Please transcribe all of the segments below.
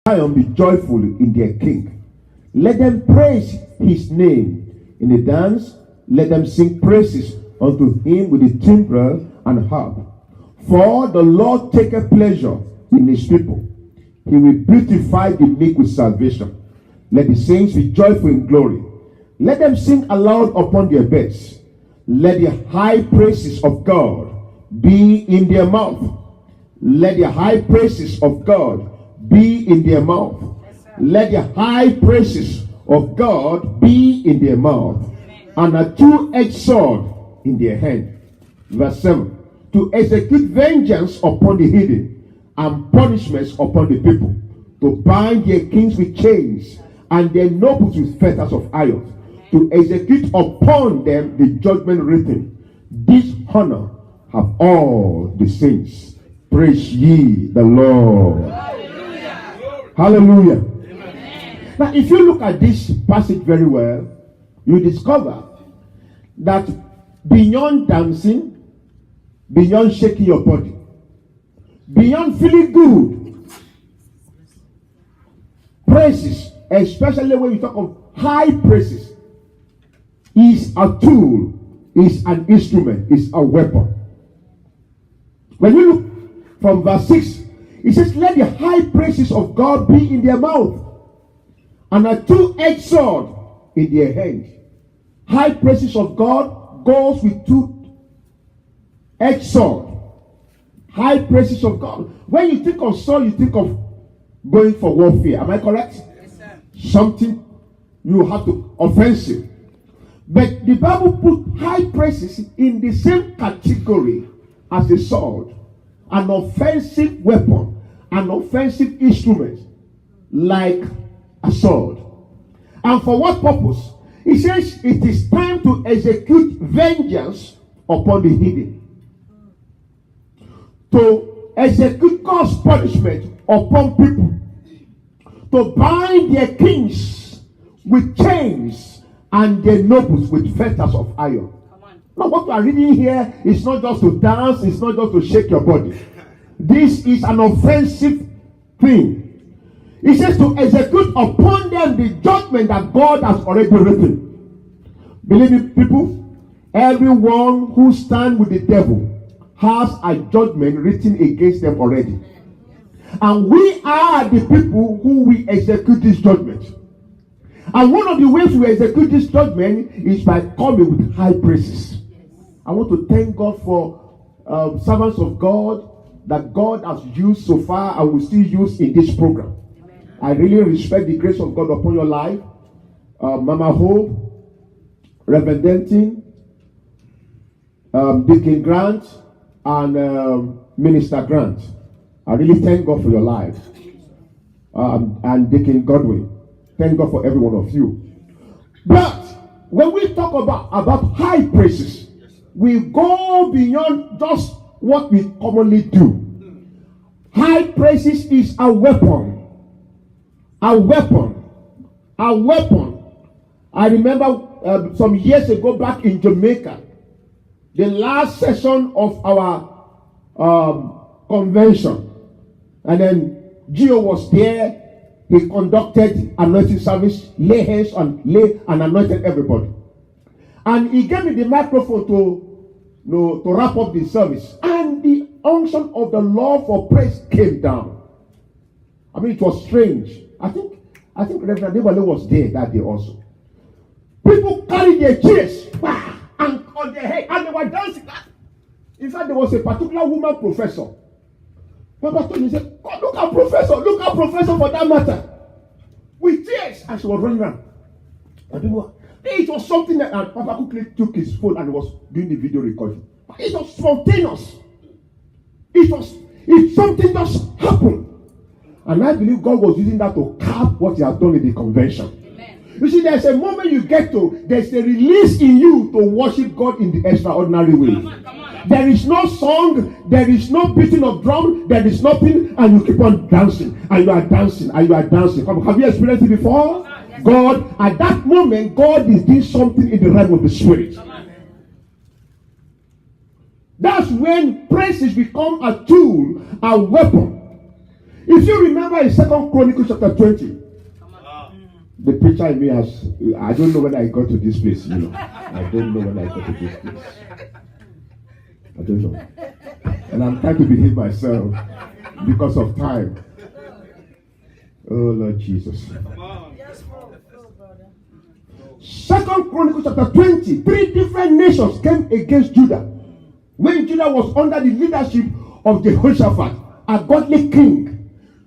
Zion be joyful in their king. Let them praise his name. In the dance, let them sing praises unto him with the timbrel and harp. For the Lord taketh pleasure in his people. He will beautify the meek with salvation. Let the saints be joyful in glory. Let them sing aloud upon their beds. Let the high praises of God be in their mouth. Let the high praises of God be in their mouth. Let the high praises of God be in their mouth. And a two-edged sword in their hand. Verse 7. To execute vengeance upon the hidden and punishments upon the people. To bind their kings with chains and their nobles with fetters of iron. To execute upon them the judgment written. This honor have all the saints. Praise ye the Lord. Hallelujah. Hallelujah. Amen. Now, if you look at this passage very well, you discover that beyond dancing, beyond shaking your body, beyond feeling good, praises, especially when you talk of high praises, is a tool, is an instrument, is a weapon. When you look from verse 6, it says, let the high praises of God be in their mouth, and a two-edged sword in their hand. High praises of God goes with two-edged sword. High praises of God. When you think of sword, you think of going for warfare. Am I correct? Yes, sir. Something you have to offensive. But the Bible put high praises in the same category as a sword. An offensive weapon, an offensive instrument, like a sword. And for what purpose? He says it is time to execute vengeance upon the hidden. To execute God's punishment upon people. To bind their kings with chains and their nobles with fetters of iron. Now, what we are reading here is not just to dance, it's not just to shake your body. This is an offensive thing. It says to execute upon them the judgment that God has already written. Believe me, people, everyone who stands with the devil has a judgment written against them already. And we are the people who will execute this judgment. And one of the ways we execute this judgment is by coming with high praises. I want to thank God for servants of God that God has used so far and will still use in this program. Amen. I really respect the grace of God upon your life. Mama Hope, Reverend Denton, Deacon Grant, and Minister Grant. I really thank God for your life. And Deacon Godwin. Thank God for every one of you. But when we talk about high praises, we go beyond just what we commonly do. High praises is a weapon. A weapon. A weapon. I remember some years ago back in Jamaica, the last session of our convention. And then Gio was there. He conducted anointing service, lay hands on lay and anointed everybody. And he gave me the microphone to wrap up the service. And the unction of the Lord for praise came down. I mean, it was strange. I think Reverend Debale was there that day also. People carried their chairs and on their head, and they were dancing. In fact, there was a particular woman professor. Papa told me, said, oh, look at professor for that matter. With tears. And she was running around. I don't know. It was something that Papa quickly took his phone and was doing the video recording. It was spontaneous. If something just happened. And I believe God was using that to cap what he has done in the convention. Amen. You see, there's a moment you get to, there's a release in you to worship God in the extraordinary way. Come on. There is no song, there is no beating of drum, there is nothing, and you keep on dancing, and you are dancing, and you are dancing. Come on, have you experienced it before? Yes. God, at that moment, God is doing something in the realm of the spirit. That's when praises become a tool, a weapon. If you remember in 2 Chronicles chapter 20, the preacher in me has, I don't know when I got to this place, I don't know when I got to this place. I don't know. And I'm trying to behave myself because of time. Oh Lord Jesus. 2 Chronicles chapter 20, 3 different nations came against Judah. When Judah was under the leadership of Jehoshaphat, a godly king.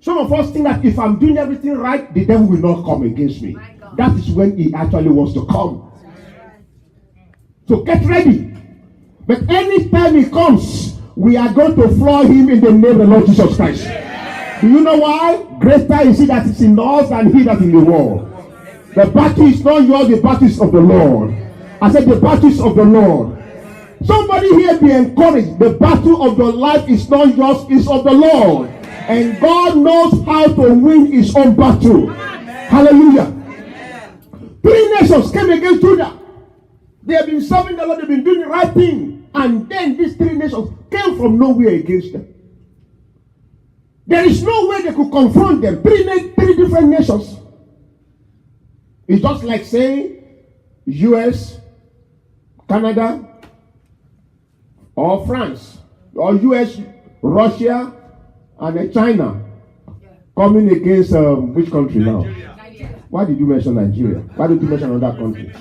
Some of us think that if I'm doing everything right, the devil will not come against me. That is when he actually wants to come. So get ready. But anytime he comes, we are going to floor him in the name of the Lord Jesus Christ. Do you know why? Greater is he that is in us than he that is in the world. The battle is not yours, the battle is of the Lord. I said the battle is of the Lord. Somebody here be encouraged. The battle of your life is not yours, it's of the Lord. And God knows how to win his own battle. Hallelujah. 3 nations came against Judah. They have been serving the Lord, they've been doing the right thing. And then these 3 nations came from nowhere against them. There is no way they could confront them. 3 different nations. It's just like saying US, Canada, or France, or US, Russia, and then China coming against which country now? Nigeria. Why did you mention Nigeria? Why did you mention another country?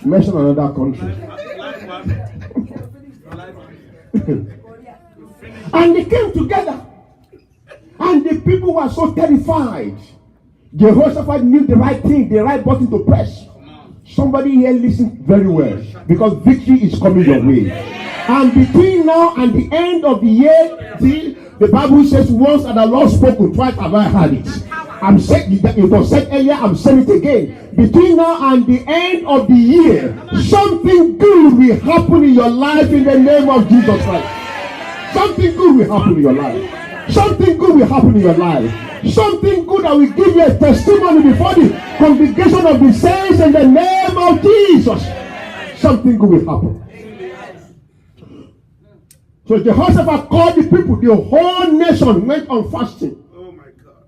Mention another country. And they came together. And the people were so terrified. Jehoshaphat knew the right thing, the right button to press. Somebody here listen very well. Because victory is coming your way. And between now and the end of the year, see, the Bible says once and the Lord spoken, twice have I heard it. I'm saying it was said earlier, I'm saying it again. Between now and the end of the year, something good will happen in your life in the name of Jesus Christ. Something good will happen in your life. Something good will happen in your life. Something good that will give you a testimony before the congregation of the saints in the name of Jesus. Something good will happen. So Jehoshaphat called the people, the whole nation went on fasting. Oh my God.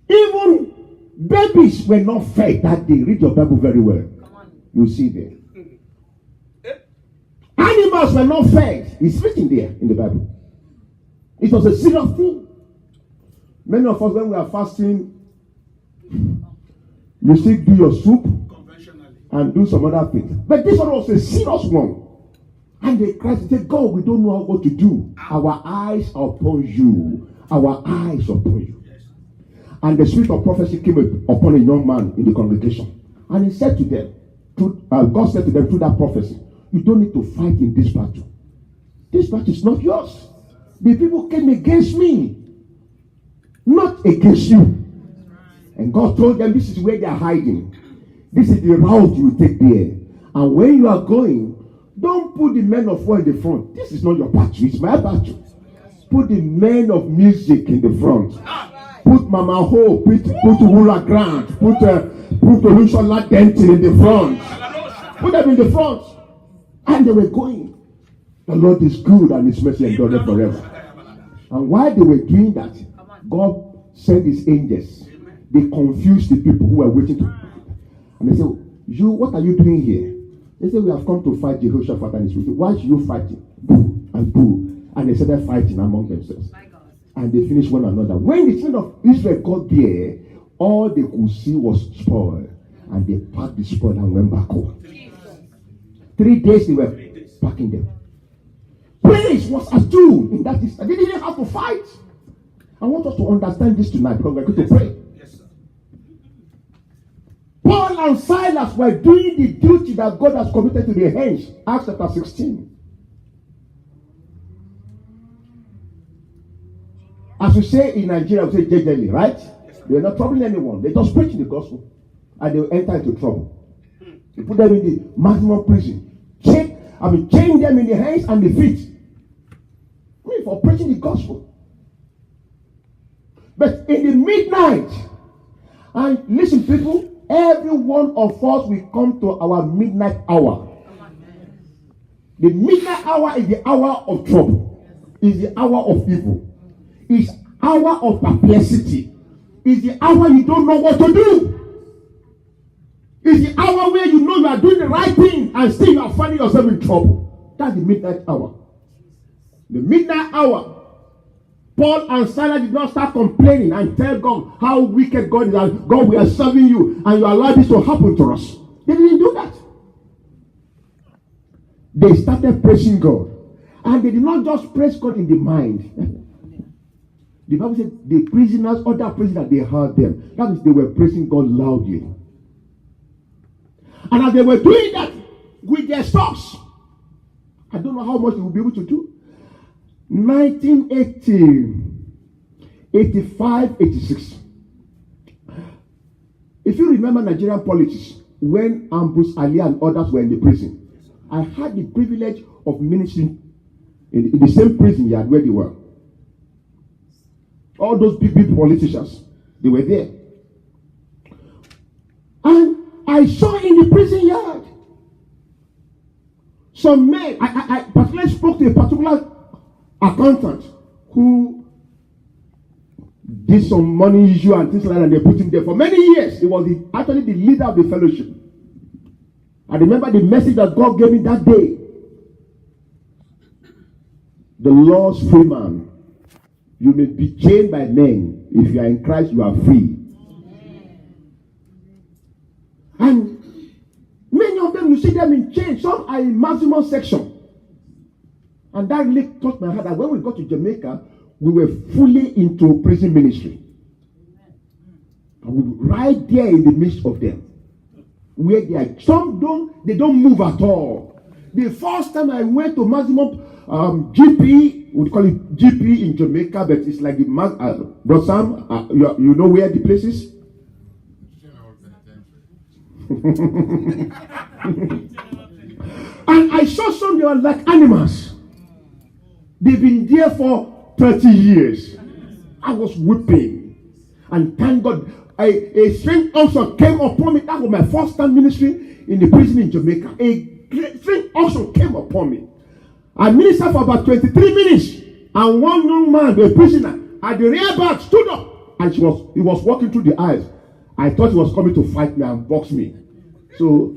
Even babies were not fed that day. Read your Bible very well. You see there. Animals were not fed. It's written there in the Bible. It was a serious thing. Many of us, when we are fasting, you still do your soup and do some other things. But this one was a serious one. And they cried and said, God, we don't know what to do. Our eyes are upon you. Our eyes are upon you. And the spirit of prophecy came upon a young man in the congregation. And he said to them, God said to them through that prophecy, you don't need to fight in this battle. This battle is not yours. The people came against me, not against you. And God told them, this is where they are hiding. This is the route you take there. And when you are going, don't put the men of war in the front. This is not your battle, it's my battle. Put the men of music in the front. Put Mama Ho, put Wula Grant, put Olushola Denton in the front. Put them in the front. And they were going. The Lord is good and his mercy endureth forever. And while they were doing that, God sent his angels. They confused the people who were waiting to. And they said, what are you doing here? They said, we have come to fight Jehoshaphat and his people. Why should you fight him? Boo and boo. And they started fighting among themselves. And they finished one another. When the children of Israel got there, all they could see was spoil. And they packed the spoil and went back home. 3 days they were packing them. Praise was attuned in that distance. They didn't have to fight. I want us to understand this tonight because we're going to pray. Paul and Silas were doing the duty that God has committed to their hands. Acts chapter 16. As we say in Nigeria, we say jejely, right? They're not troubling anyone. They're just preaching the gospel. And they'll enter into trouble. They put them in the maximum prison. Chain them in the hands and the feet. For preaching the gospel. But in the midnight, and listen people, every one of us will come to our midnight hour. The midnight hour is the hour of trouble. Is the hour of evil. Is hour of perplexity. It's the hour you don't know what to do. It's the hour where you know you are doing the right thing and still you are finding yourself in trouble. That's the midnight hour. The midnight hour. Paul and Silas did not start complaining and tell God how wicked God is. And God, we are serving you and you allow this to happen to us. They didn't do that. They started praising God. And they did not just praise God in the mind. The Bible said the prisoners, other prisoners, they heard them. That means they were praising God loudly. And as they were doing that with their stocks, I don't know how much they will be able to do. 1980, 85, 86. If you remember Nigerian politics, when Ambrose Ali and others were in the prison, I had the privilege of ministering in the same prison yard where they were. All those big politicians, they were there. And I saw in the prison yard some men. I particularly spoke to a particular accountant who did some money issue and things like that, and they put him there for many years. He was actually the leader of the fellowship. I remember the message that God gave me that day. The Lord's free man. You may be chained by men. If you are in Christ, you are free. And many of them, you see them in chains. Some are in maximum section. And that really touched my heart that when we got to Jamaica, we were fully into prison ministry. And we were right there in the midst of them. Where they are, they don't move at all. The first time I went to maximum GP, we call it GP in Jamaica, but it's like the Brossam, you know where the place is? And I saw some, they were like animals. They've been there for 30 years. I was weeping. And thank God, a strange unction came upon me. That was my first time ministry in the prison in Jamaica. A strange unction came upon me. I ministered for about 23 minutes. And one young man, a prisoner, at the rear back stood up. And he was walking through the aisles. I thought he was coming to fight me and box me. So,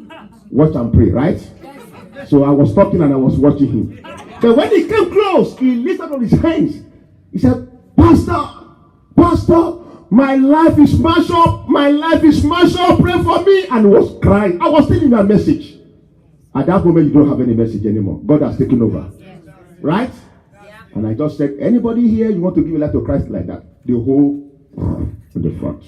watch and pray, right? So I was talking and I was watching him. But when he came close, he lifted up his hands. He said, Pastor, my life is smashed up. My life is smashed up. Pray for me. And he was crying. I was telling him a message. At that moment, you don't have any message anymore. God has taken over. Right? And I just said, anybody here, you want to give your life to Christ like that? The whole in the front.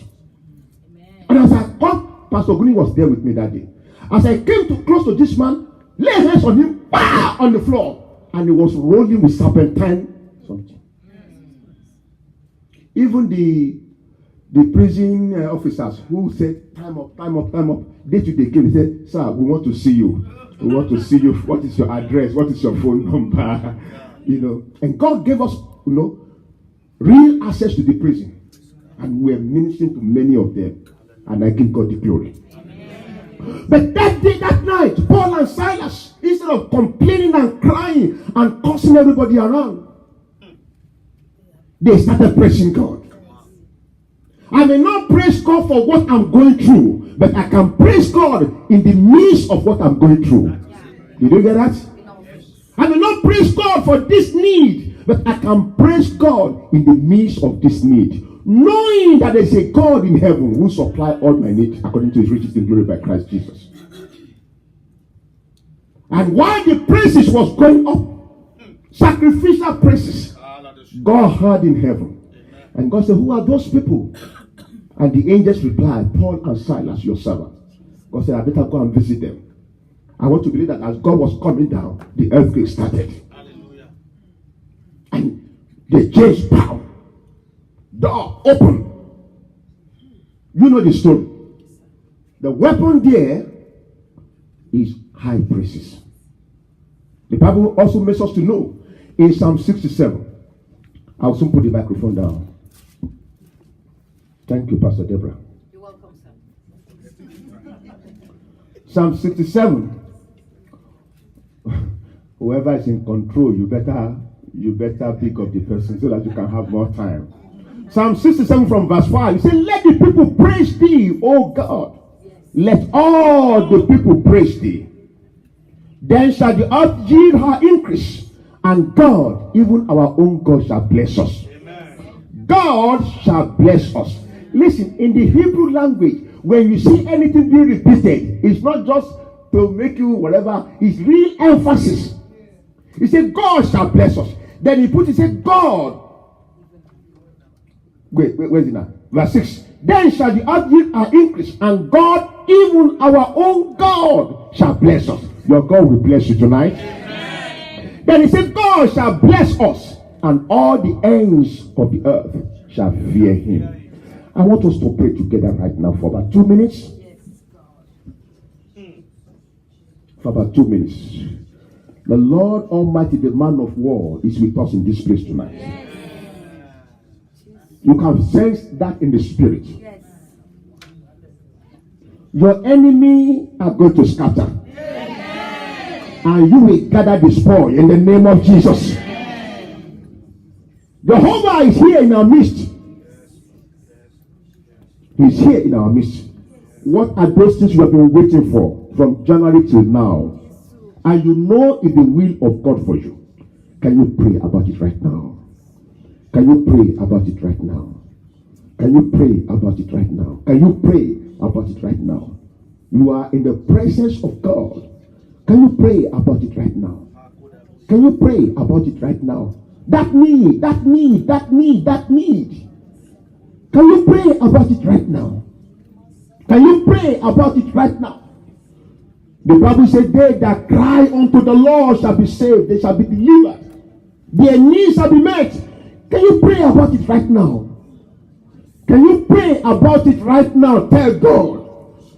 And as I come, Pastor Guni was there with me that day. As I came too close to this man, lay hands on him, on the floor. And he was rolling with serpentine something. Even the prison officers who said, time up, they came and said, sir, we want to see you. We want to see you. What is your address? What is your phone number? And God gave us, real access to the prison. And we are ministering to many of them. And I give God the glory. But that day, that night, Paul and Silas, instead of complaining and crying and cursing everybody around, they started praising God. I may not praise God for what I'm going through, but I can praise God in the midst of what I'm going through. Did you get that? I may not praise God for this need, but I can praise God in the midst of this need. Knowing that there's a God in heaven who supply all my needs according to his riches in glory by Christ Jesus. And while the praises was going up, sacrificial praises, God heard in heaven. And God said, who are those people? And the angels replied, Paul and Silas, your servants. God said, I better go and visit them. I want to believe that as God was coming down, the earthquake started. Hallelujah. And the chains bowed. Door open. You know the story. The weapon there is high praises. The Bible also makes us to know in Psalm 67. I'll soon put the microphone down. Thank you, Pastor Deborah. You're welcome, sir. Psalm 67. Whoever is in control, you better pick up the person so that you can have more time. Psalm 67 from verse 5. He said, let the people praise thee, O God. Let all the people praise thee. Then shall the earth yield her increase, and God, even our own God, shall bless us. Amen. God shall bless us. Listen, in the Hebrew language, when you see anything being repeated, it's not just to make you whatever, it's real emphasis. He said, God shall bless us. Then he put, he said, God. Where's it now? Verse 6. Then shall the earth yield her increase, and God, even our own God, shall bless us. Your God will bless you tonight. Amen. Then he said, God shall bless us, and all the ends of the earth shall fear him. I want us to pray together right now for about 2 minutes. For about 2 minutes. The Lord Almighty, the man of war, is with us in this place tonight. Yes. You can sense that in the spirit. Yes. Your enemy are going to scatter. Yes. And you will gather the spoil in the name of Jesus. Yes. Jehovah is here in our midst. He's here in our midst. What are those things you have been waiting for from January till now? And you know it's the will of God for you. Can you pray about it right now? Can you pray about it right now? Can you pray about it right now? Can you pray about it right now? You are in the presence of God. Can you pray about it right now? Can you pray about it right now? That need. Can you pray about it right now? Can you pray about it right now? The Bible said, they that cry unto the Lord shall be saved. They shall be delivered. Their needs shall be met. Can you pray about it right now? Can you pray about it right now? Tell God.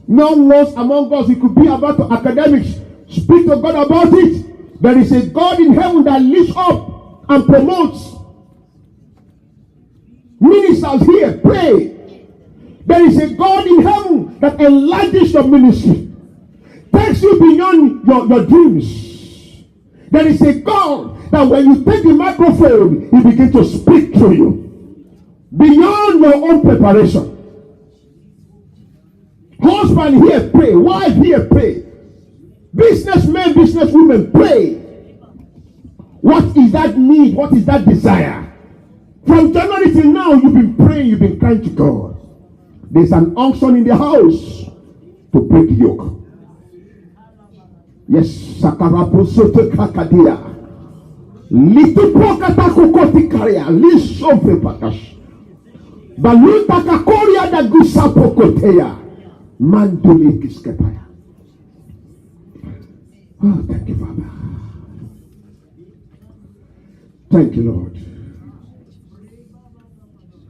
None was among us. It could be about the academics. Speak to God about it. There is a God in heaven that lifts up and promotes. Ministers here, pray. There is a God in heaven that enlarges your ministry. Takes you beyond your dreams. There is a God that when you take the microphone, he begins to speak to you. Beyond your own preparation. Husband here, pray. Wife here, pray. Businessmen, businesswomen, pray. What is that need? What is that desire? From January till now, you've been praying, you've been crying to God. There's an unction in the house to break the yoke. Yes, Sakaraposote Kakadia. Little Pokata Kokoti Karia, Lisove Pakash. Baluta Kakoria da Gusa Pokotea. Manduli Kiskepaya. Oh, thank you, Father. Thank you, Lord.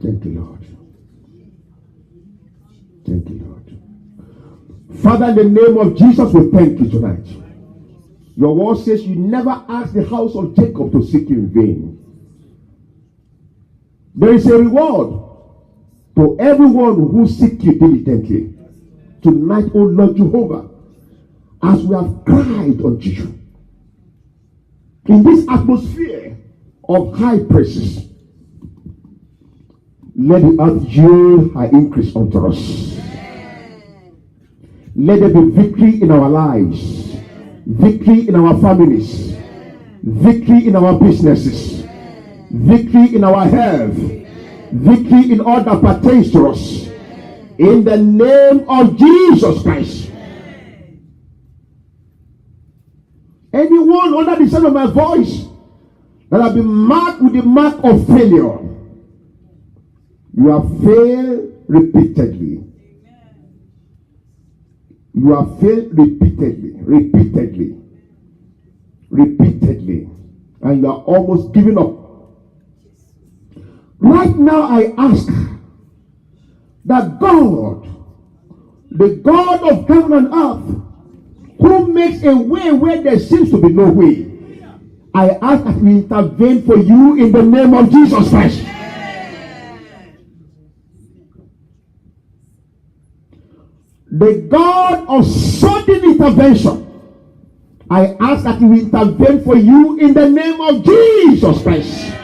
Thank you, Lord. Thank you, Lord. Father, in the name of Jesus, we thank you tonight. Your word says you never asked the house of Jacob to seek you in vain. There is a reward to everyone who seeks you diligently. Tonight, O Lord Jehovah, as we have cried unto you, in this atmosphere of high praises, let the earth yield her increase unto us. Let there be victory in our lives, victory in our families, victory in our businesses, victory in our health, victory in all that pertains to us. In the name of Jesus Christ. Anyone under the sound of my voice that have been marked with the mark of failure, you have failed repeatedly. You have failed repeatedly, and you are almost giving up. Right now I ask that God, the God of heaven and earth, who makes a way where there seems to be no way, I ask that we intervene for you in the name of Jesus Christ. The God of sudden intervention, I ask that He will intervene for you in the name of Jesus Christ.